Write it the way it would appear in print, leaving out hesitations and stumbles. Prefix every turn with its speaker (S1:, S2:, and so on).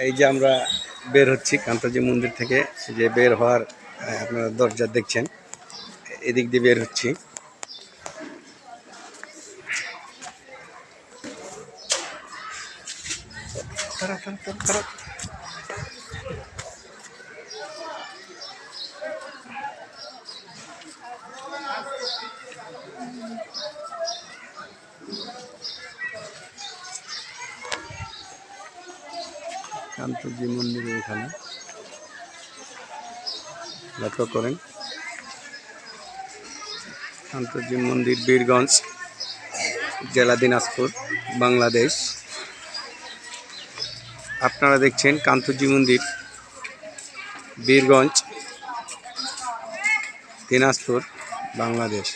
S1: এই যে আমরা বের হচ্ছি কান্তজি মন্দির থেকে, যে বের হওয়ার আপনারা দরজা দেখছেন, এদিক দিয়ে বের হচ্ছি। কান্তজি মন্দিরের এখানে লক্ষ্য করেন, কান্তজি মন্দির, বীরগঞ্জ, জেলা দিনাজপুর, বাংলাদেশ। আপনারা দেখছেন কান্তজি মন্দির, বীরগঞ্জ, দিনাজপুর, বাংলাদেশ।